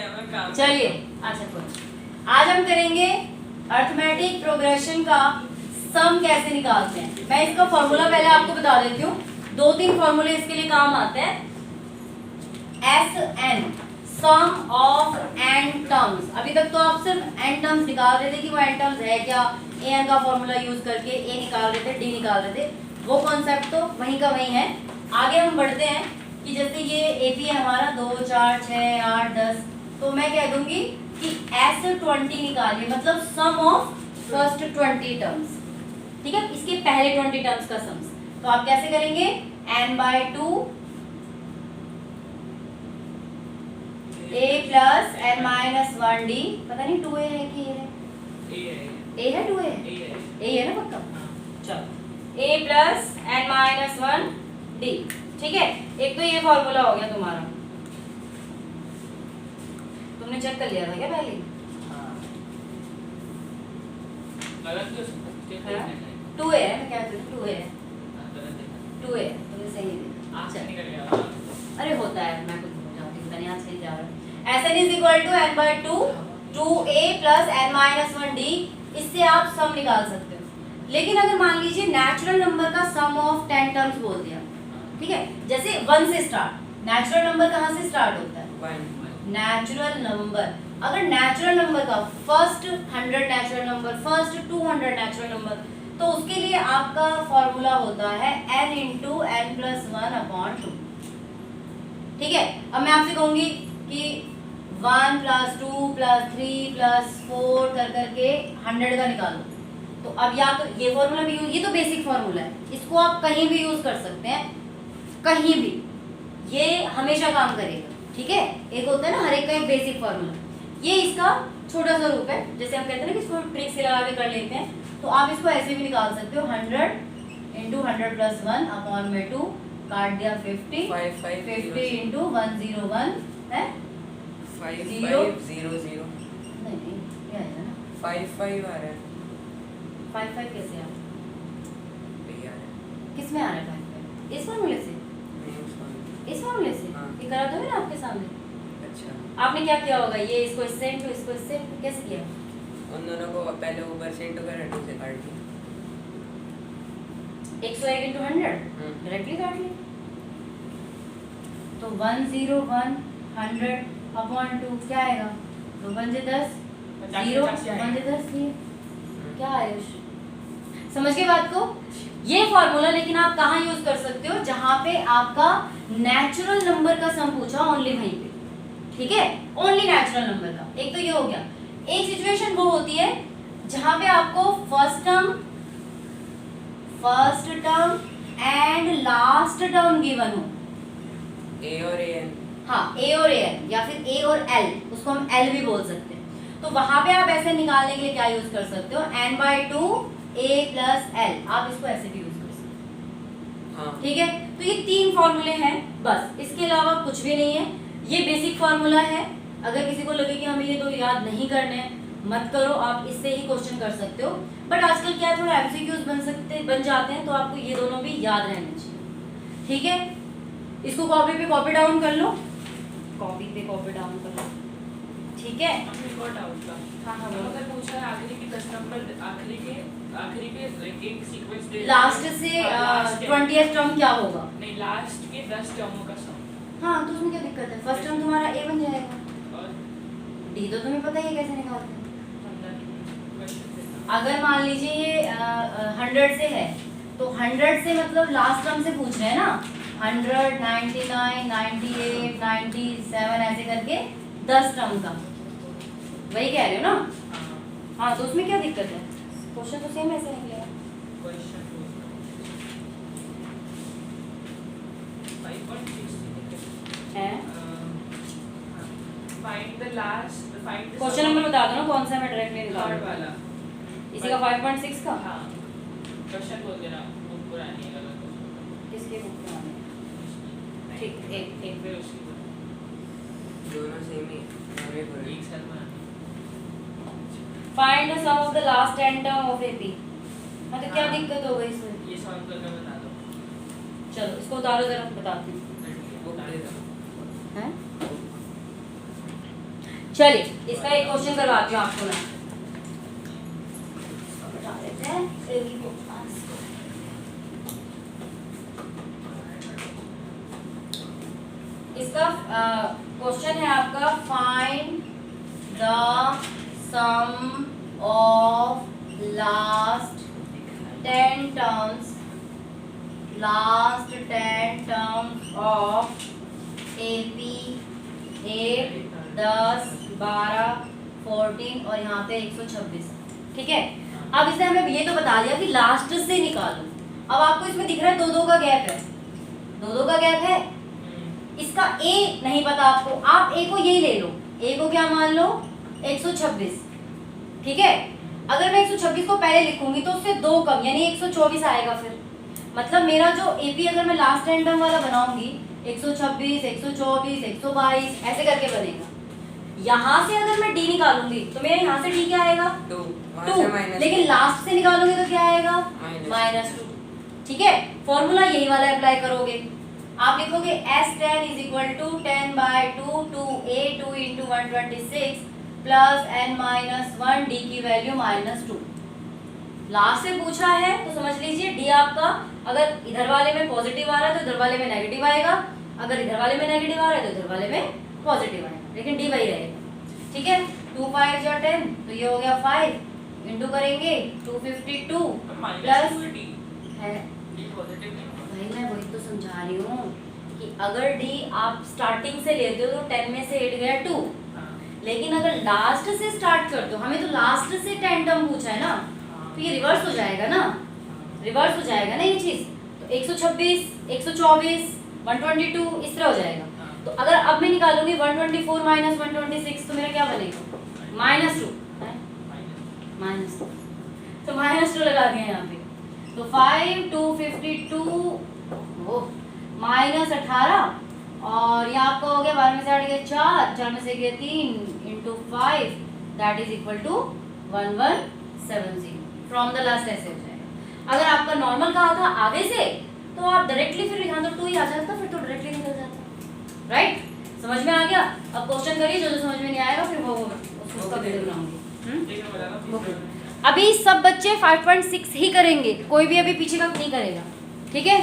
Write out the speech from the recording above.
चलिए अच्छा कोई आज हम करेंगे अर्थमेटिक प्रोग्रेशन का सम कैसे निकालते हैं। मैं इसका फॉर्मूला पहले आपको बता देती हूँ। 2-3 फॉर्मूले इसके लिए काम आते हैं। S n sum of n terms. अभी तक तो आप सिर्फ एन टर्म्स निकाल रहे थे कि वो एन टर्म्स है क्या, ए एन का फॉर्मूला यूज करके ए निकाल रहे थे, डी निकाल रहे थे। वो कॉन्सेप्ट तो वहीं का वहीं है। आगे हम बढ़ते हैं कि जैसे ये एपी है हमारा 2 4 6 8 10, तो मैं कह दूंगी कि एस 20 निकालिए, मतलब सम ऑफ फर्स्ट 20 टर्म्स। ठीक है, इसके पहले 20 टर्म्स का सम्स। तो आप कैसे करेंगे, n/2 a प्लस n-1d। पता नहीं 2a है कि a है, a है 2a है, a है ना पक्का। चलो a प्लस n-1d। ठीक है, एक तो ये फॉर्मूला हो गया तुम्हारा। तुमने चेक कर लिया था क्या पहले? टू है, मैं क्या कहती हूँ 2a है, 2a तुमने सही देखा। अरे होता है, मैं कुछ जानती हूँ, पता नहीं आज सही जा रहा है। Sn is equal to n/2 2a plus n-1d। इससे आप सम निकाल सकते हो। लेकिन अगर मान लीजिए नेचुरल नंबर का सम ऑफ 10 टर्म्स बोल दिया, ठीक है, जैसे 1 से स्टार्ट। नेचुरल नंबर कहाँ से स्टार्ट होता है? Natural number. अगर नेचुरल नंबर का first 100 natural number, first 200 natural number, तो उसके लिए आपका फॉर्मूला होता है n इंटू n प्लस 1/2। ठीक है, अब मैं आपसे कहूंगी कि 1 प्लस 2 प्लस 3 प्लस 4 कर करके 100 का निकालो, तो अब या तो ये फॉर्मूला भी यूज, ये तो बेसिक फॉर्मूला है, इसको आप कहीं भी यूज कर सकते हैं, कहीं भी, ये हमेशा काम करेगा। ठीक है, एक होता है ना हर एक का एक बेसिक फॉर्मूला, ये इसका छोटा सा रूप है। जैसे हम कहते हैं ना कि इसको ट्रिक से लगा के कर लेते हैं, तो आप इसको ऐसे भी निकाल सकते हो। 100 इंटू 100 प्लस 1/2, काट दिया 50, 50 इंटू 101 है 5500 नहीं ये आएगा ना 55 आ रहा है 55 कैसे आ ये आ रहा है किस में आ रहा है 55? इस फॉर्मूले से, नहीं उसका इस फॉर्मूले से हाँ। ये करा दो ना आपके सामने। अच्छा आपने क्या किया होगा, ये इसको इससे इनटू इसको इससे कैसे किया? उन दोनों को पहले ऊपर से इंटू कर 2 से काट दिया 101 इंटू 100 डायरेक्टली काट लिया। तो 101 100/2 क्या आएगा? 2 पंजे 10, 0 पंजे 10 ये क्या आयुष? समझ गए बात को? ये फॉर्मूला लेकिन आप कहाँ यूज कर सकते हो, जहां पे आपका नेचुरल नंबर का सम पूछा, ओनली वहीं पे। ठीक है, ओनली नेचुरल नंबर का। एक तो ये हो गया। एक सिचुएशन वो होती है जहां पे आपको first term and last term given हो, a और an हाँ a और an, या फिर a और l, उसको हम l भी बोल सकते हैं। तो वहां पे आप ऐसे निकालने के लिए क्या यूज कर सकते हो, n/2 a प्लस l, आप इसको ऐसे भी यूज कर सकते हो। हाँ ठीक है, तो ये 3 फॉर्मूले हैं बस, इसके अलावा कुछ भी नहीं है। ये बेसिक फॉर्मूला है। अगर किसी को लगे कि हमें ये 2 याद नहीं करने हैं, मत करो, आप इससे ही क्वेश्चन कर सकते हो। बट आजकल क्या थोड़ा एमसीक्यूज बन जाते हैं, तो आपको ये दोनों भी याद रहने चाहिए। ठीक है, इसको कॉपी पे कॉपी डाउन कर लो, कॉपी पे कॉपी डाउन कर लो। ठीक है, हाँ हाँ बोलो। लास्ट से 20th टर्म क्या होगा? नहीं, लास्ट के 10 टर्मों का सम। हाँ, तो उसमें क्या दिक्कत है? फर्स्ट टर्म तुम्हारा a बन जाएगा, और d तो तुम्हें पता ही है कैसे निकालते हैं। क्वेश्चन अगर मान लीजिए ये 100 से है, तो 100 से मतलब लास्ट टर्म से पूछ रहे हैं ना, 100 99 98 97 ऐसे करके 10 टर्म का, वही कह रहे हो ना? हाँ, तो उसमें क्या दिक्कत है? क्वेश्चन तो सेम ऐसे निकलेगा। क्वेश्चन 5.6 है find the last, find the question number बता दो ना कौन सा, मैं डायरेक्टली निकाल थर्ड दूँ। वाला। इसी का 5.6 का? हाँ, क्वेश्चन बोल देना, बुक पुरानी है गलत क्वेश्चन। किसके बुक में आने? ठीक, एक फिर उसकी दोनों सेम ही हमें पूरे एक साल में find the sum of the last 10 term of AP. हाँ, तो क्या हाँ। दिक्कत हो गई इसमें? ये सॉल्व करके बता दो। चलो इसको उतारो जरा, बताती हूँ। बुक दे दो हैं? चलिए इसका एक क्वेश्चन करवाती हूँ आपको मैं। बता देते हैं इसका क्वेश्चन है आपका, find the sum of last 10 terms of AP 8, 10, 12, 14 और यहाँ पे 126। ठीक है, अब इसने हमें ये तो बता दिया कि लास्ट से निकालो। अब आपको इसमें दिख रहा है 2-2 का गैप है, 2-2 का गैप है। इसका A नहीं पता आपको, आप A को यही ले लो, A को क्या मान लो 126। ठीक है, अगर मैं 126 को पहले लिखूंगी तो उससे 2 कम यानी 124 आएगा। फिर मतलब मेरा जो AP अगर मैं लास्ट टर्म वाला बनाऊंगी 126, 124, 122 ऐसे करके बनेगा। यहाँ से अगर मैं D निकालूंगी तो मेरा यहाँ से D क्या आएगा 2, लेकिन लास्ट से निकालूंगी तो क्या आएगा -2। ठीक है, फॉर्मूला यही वाला अप्लाई करोगे। आप लिखोगे S10 = 10/2 to A2 × 126 plus n-1 D की वैल्यू -2। लास्ट से पूछा है तो समझ लीजिए D आपका अगर इधर वाले में पॉजिटिव आ रहा है तो इधर वाले में नेगेटिव आएगा, अगर इधर वाले में नेगेटिव आ रहा है तो इधर वाले में पॉजिटिव आएगा, लेकिन D वही रहेगा। ठीक है, 2 5 या 10 तो ये हो गया 5 इंटू करेंगे 252 प्लस है भाई, मैं वही तो समझा रही हूँ कि अगर D आप स्टार्टिंग से लेते हो तो 10 में से 8 गया 2, लेकिन अगर लास्ट से स्टार्ट करते हो, हमें तो लास्ट से 10 टर्म पूछा है ना, तो ये रिवर्स हो जाएगा ना, रिवर्स हो जाएगा ना ये चीज। तो 126, 124, 122 इस तरह हो जाएगा। तो अगर अब मैं निकालूंगी 124 माइनस 126 तो मेरा क्या बनेगा -2 तो -2 लगा दिया यहाँ पे। तो 5 252 -18 और ये आपका हो गया 12 में से 8 गया 4, 4 में से गया 3 into 5 that is equal to 1170। From the last ऐसे हो जाएगा। अगर आपका नॉर्मल कहा था आगे से तो आप डायरेक्टली फिर यहाँ तो 2 ही आ जाता, फिर तो डायरेक्टली निकल जाता। राइट, समझ में आ गया। अब क्वेश्चन करिए, जो समझ में नहीं आएगा फिर वो उसका वीडियो बनाऊंगी। अभी सब बच्चे 5.6 ही करेंगे, कोई भी अभी पीछे का नहीं करेगा। ठीक है।